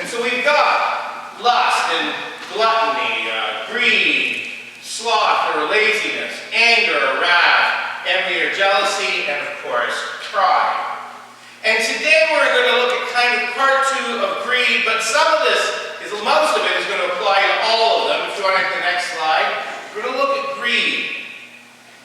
And so we've got lust and gluttony, greed, sloth or laziness, anger or wrath, envy or jealousy, and of course, pride. And today we're going to look at kind of part 2 of greed, but most of it is going to apply to all of them. If you want to get the next slide, we're going to look at greed.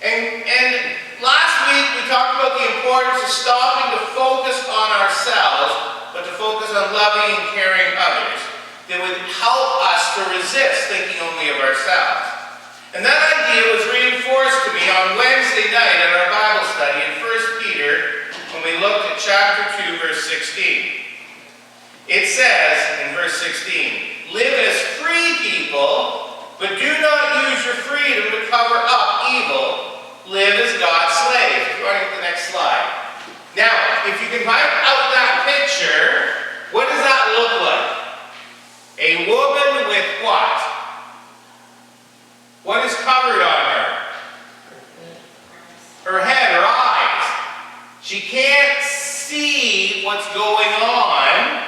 And last week we talked about the importance of stopping to focus on ourselves, but to focus on loving and caring others. That would help us to resist thinking only of ourselves. And that idea was reinforced to me on Wednesday night at our Bible study in 1 Peter when we looked at chapter 2, verse 16. It says in verse 16, "Live as free people, but do not use your freedom to cover up evil. Live as God's slaves." If you want to get the next slide. Now, if you can write out that picture, what does that look like? A woman with what? What is covered on her? Her head, her eyes. She can't see what's going on.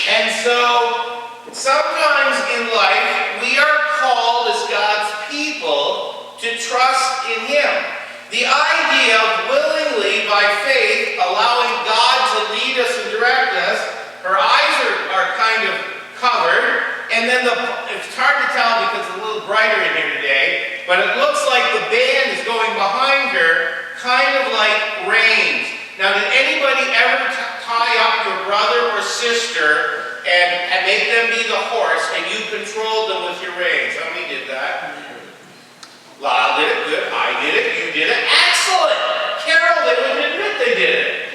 And so, sometimes in life, we are called as God's people to trust in Him. The idea of willingly, by faith, allowing God to lead us and direct us. Her eyes are kind of covered, and then it's hard to tell because it's a little brighter in here today, but it looks like the band is going behind her, kind of like reins. Now, did anybody ever tie up your brother or sister and make them be the horse, and you controlled them with your reins? How many did that? Lyle did it, good. I did it, you did it. Excellent! Carol, they wouldn't admit they did it.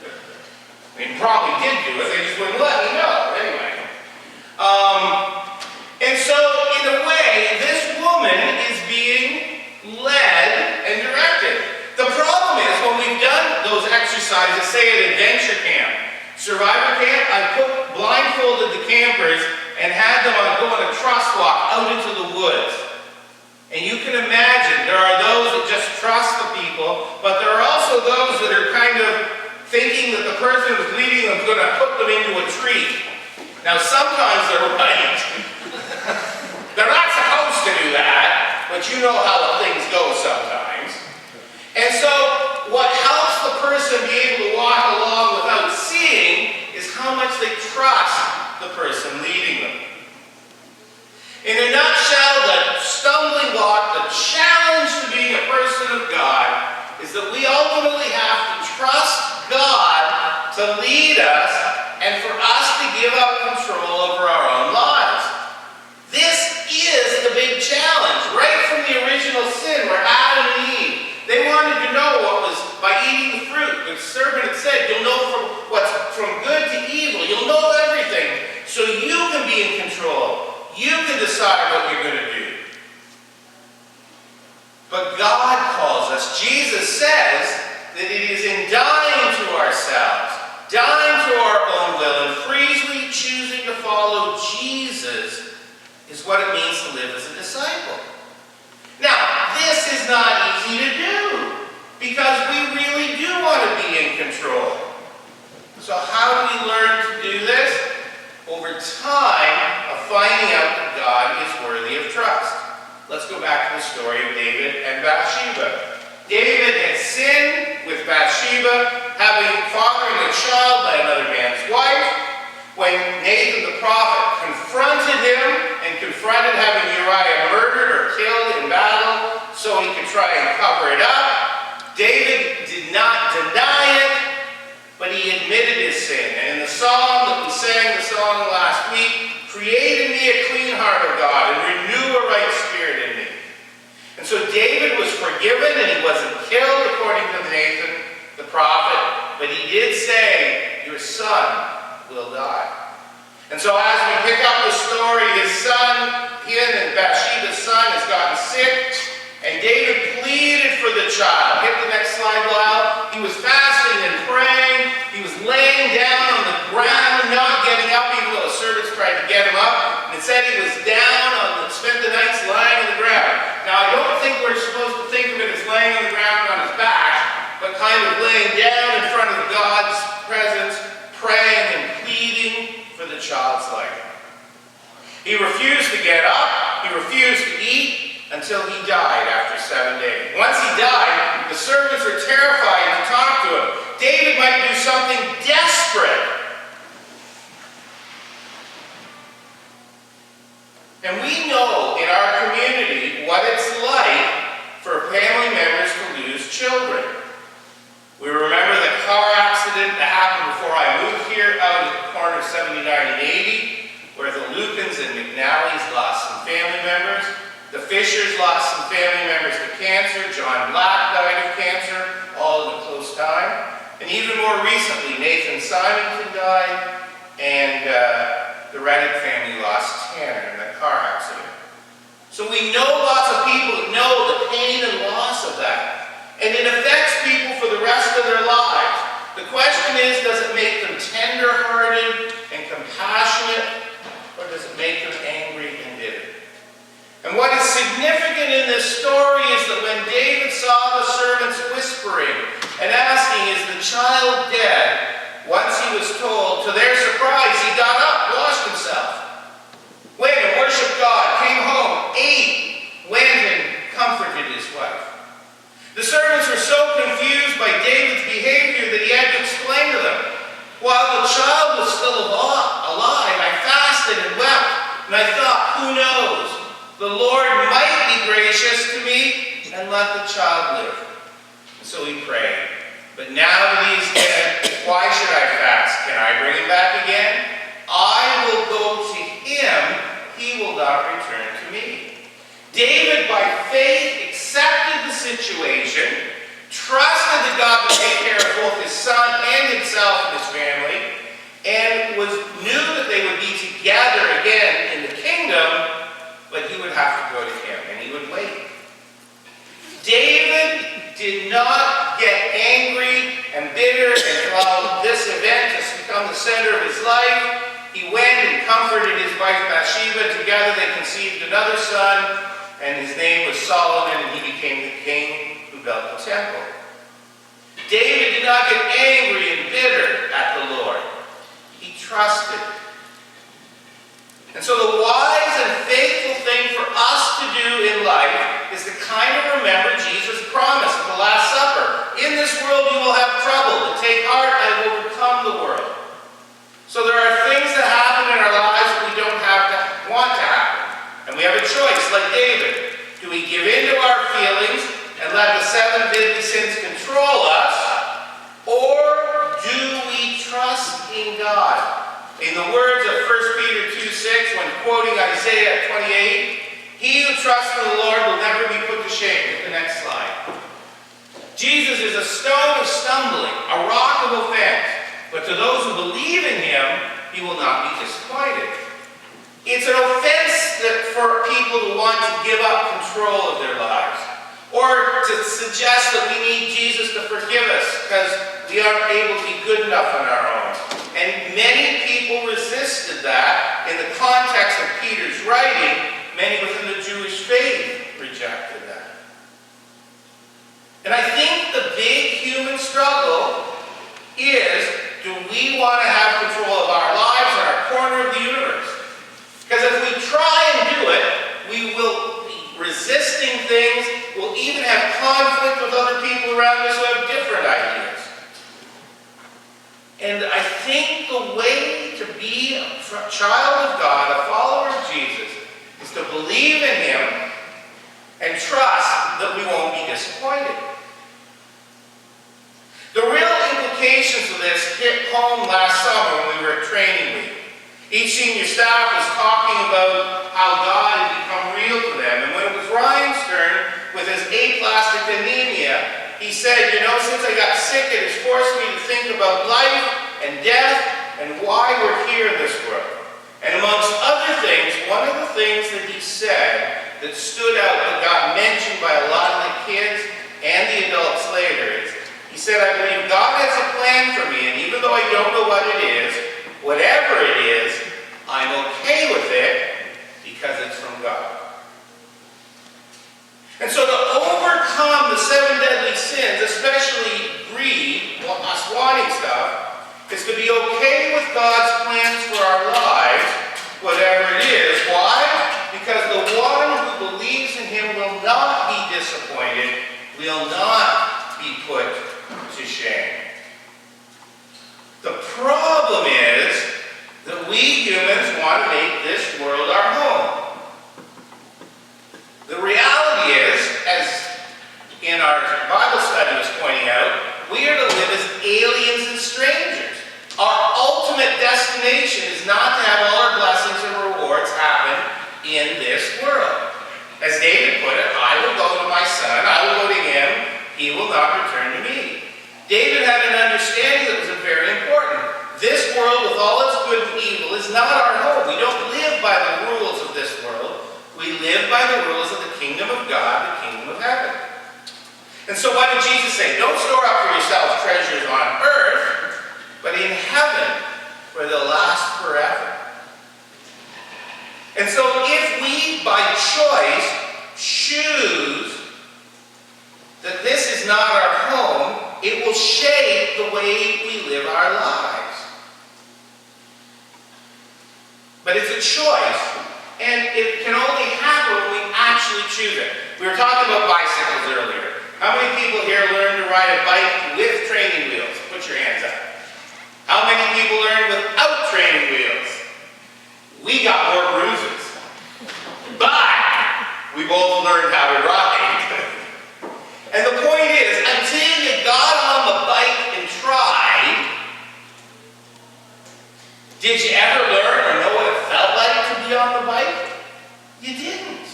I mean, probably did do it, they just wouldn't let me know. Anyway. And so, in a way, this woman is being led and directed. The problem is, when we've done those exercises, say at adventure camp, survivor camp, I blindfolded the campers and had them go on a trust walk out into the woods. And you can imagine, there are those that just trust the people, but there are also those that are kind of thinking that the person who's leading them is going to put them into a tree. Now, sometimes they're right. They're not supposed to do that, but you know how things go sometimes. And so, what helps the person be able to walk along without seeing is how much they trust the person leading them. In a nutshell, the stumbling block, the challenge to being a person of God is that we ultimately have to trust God to lead us and for us to give up control over our own lives. This is the big challenge, right from the original sin where Adam and Eve, they wanted to know what was, by eating the fruit, the serpent had said, you'll know what's from good to evil, you'll know everything, so you can be in control. You can decide what you're going to do. But God calls us. Jesus says that it is in dying to ourselves, dying to our own will, and freely choosing to follow Jesus is what it means to live as a disciple. Now, this is not easy to do because we really do want to be in control. So how do we learn to do this? Over time of finding out that God is worthy of trust. Let's go back to the story of David and Bathsheba. David had sinned with Bathsheba, fathering a child by another man's wife. When Nathan the prophet confronted him and confronted having Uriah murdered or killed in battle so he could try and cover it up, David did not deny it, but he admitted his sin. And in the psalm that we sang the song last week, "Create in me a clean heart, O God, and renew a right spirit in me." And so David was forgiven and he wasn't killed according to Nathan the prophet, but he did say, "Your son will die." And so as we pick up the story, his son, him and Bathsheba's son, has gotten sick, and David pleaded for the child. Hit the next slide, Lyle. He was fasting and praying. He was laying down on the ground, not getting up, even though the servants tried to get him up. And it said he was spent the nights lying on the ground. Now, I don't think we're supposed to think of it as laying on the ground on his back, but kind of laying down in front of God's presence, praying and pleading for the child's life. He refused to get up. He refused to eat until he died after 7 days. Once he died, the servants were terrified to talk to him. David might do something desperate. And we know in our community what it's like for family members to lose children. We remember the car accident that happened before I moved here out at the corner of 79 and 80, where the Lukens and McNallys lost some family members. The Fishers lost some family members to cancer. John Black died of cancer, all in a close time. And even more recently, Nathan Simonton died, and the Reddick family lost Tanner in that car accident. So we know lots of people that know the pain and loss of that. And it affects people for the rest of their lives. The question is, does it make them tender-hearted and compassionate, or does it make them angry and bitter? And what is significant in this story is that when David saw the servants whispering and asking, is the child dead? Once he was told, to their surprise, he got up, washed himself, went and worshiped God, came home, ate, went and comforted his wife. The servants were so confused by David's behavior that he had to explain to them, while the child was still alive, I fasted and wept, and I thought, who knows? The Lord might be gracious to me and let the child live. And so he prayed. But now that he is dead, why should I fast? Can I bring him back again? I will go to him. He will not return to me. David, by faith, accepted the situation, trusted that God would take care of both his son and himself and his family, and knew that they would be together again in the kingdom, but he would have to go to him, and he would wait. David did not get angry and bitter and allow this event to become the center of his life. He went and comforted his wife Bathsheba. Together they conceived another son, and his name was Solomon, and he became the king who built the temple. David did not get angry and bitter at the Lord. He trusted. And so the wise and faithful thing for us to do in life is to kind of remember Jesus' promise at the Last Supper. In this world you will have trouble, but take heart, I will overcome the world. So there are things that happen in our lives that we don't have to want to happen. And we have a choice, like David. Do we give in to our feelings and let the 7 deadly sins control us? Or do we trust in God? In the words of 1 Peter 2:6, when quoting Isaiah 28, he who trusts in the Lord will never be put to shame. Hit the next slide. Jesus is a stone of stumbling, a rock of offense. But to those who believe in him, he will not be disappointed. It's an offense for people to want to give up control of their lives, or to suggest that we need Jesus to forgive us because we aren't able to be good enough on our own. And many people resisted that in the context of Peter's writing. Many within the Jewish faith rejected that. And I think the big human struggle is, do we want to have control of our lives and our corner of the universe? Because if we try and do it, we will be resisting things. We'll even have conflict with other people around us who have different ideas. And I think the way to be a child of God, a follower of Jesus, is to believe in him and trust that we won't be disappointed. The real implications of this hit home last summer when we were at training week. Each senior staff was talking about how God had become real to them. And when it was Ryan's turn with his aplastic anemia, he said, since I got sick, it has forced me to think about life and death and why we're here in this world. And amongst other things, one of the things that he said that stood out, that got mentioned by a lot of the kids and the adults later, is he said, I believe God has a plan for me, and even though I don't know what it is, whatever it is, I'm okay with it because it's from God. And so to overcome the 7 deadly sins, especially greed, us wanting stuff, is to be okay with God's plans for our lives, whatever it is. Why? want to make this world our home. The reality is, as in our Bible study was pointing out, we are to live as aliens and strangers. Our ultimate destination is not to have all our blessings and rewards happen in this world. As David put it, I will go to my son, I will go to him, he will not return to me. David had an understanding that was very important. This world with all its good and evil is not our home. We don't live by the rules of this world. We live by the rules of the kingdom of God, the kingdom of heaven. And so what did Jesus say? Don't store up for yourselves treasures on earth, but in heaven, where they'll last forever. And so if we, by choice, choose that this is not our home, it will shape the way we live our lives. But it's a choice, and it can only happen when we actually choose it. We were talking about bicycles earlier. How many people here learn to ride a bike with training wheels? Put your hands up. How many people learn without training wheels? We got more bruises. But we both learned how to ride. And the point is, until you got on the bike and tried, did you ever learn or know what it felt like to be on the bike? You didn't.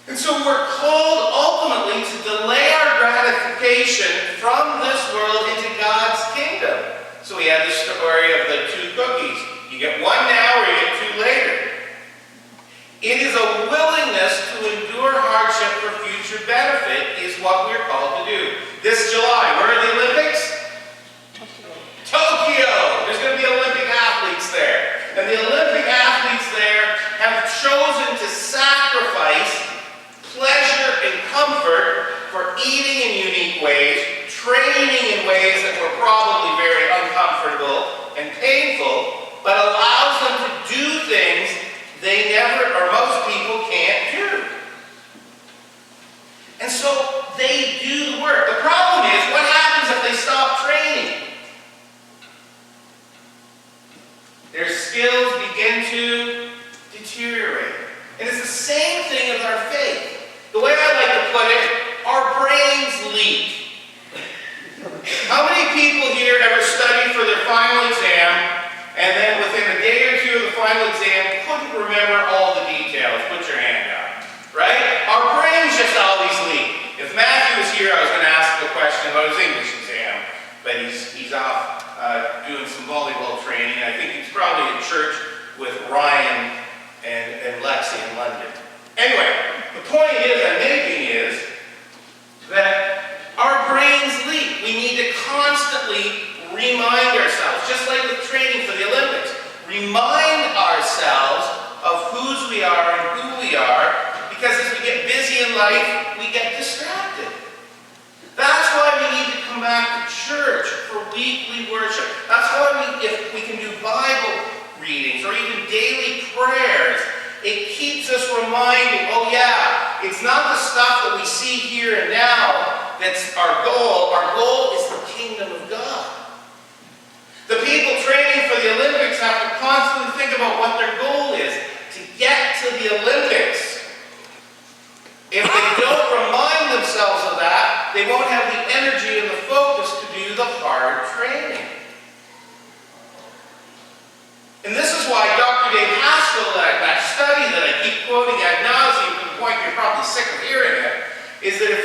And so we're called ultimately to delay our gratification from this world into God's kingdom. So we have the story of the two cookies. You get one now or you get two later. It is a willingness to endure hardship for future benefit is what we're called to do. This July, where are the Olympics? Tokyo! There's going to be Olympic athletes there. And the Olympic athletes there have chosen to sacrifice pleasure and comfort for eating in unique ways, training in ways that were probably very uncomfortable and painful, but allows them to do things they never, or most people can't do. And so they do the work. The problem is, what happens if they stop training? Their skills begin to deteriorate. And it's the same thing with our faith. The way I like to put it, our brains leak. How many people here ever studied for their final exam and then within a day or two of the final exam couldn't remember all the details? Put your hand up. Right? Our brains just always leak. If Matthew was here, I was going to ask him a question about his English exam, but he's off doing some volleyball training. I think he's probably in church with Ryan and Lexi in London. Anyway, the point I'm making is that our brains leak. We need to constantly remind ourselves, just like with training for the Olympics, remind ourselves of whose we are and who we are, because as we get busy in life, we get distracted. That's why we need to come back to church for weekly worship. That's why if we can do Bible readings or even daily prayers, it keeps us reminding, oh yeah, it's not the stuff that we see here and now that's our goal. Our goal is the kingdom of God. The people training for the Olympics have to constantly think about what their goal is, to get to the Olympics. If they don't remind themselves of that, they won't have the energy and the focus to do the hard training. And this is why Dr. Dave Haskell, that study that I keep quoting ad nauseum to the point you're probably sick of hearing it, is that if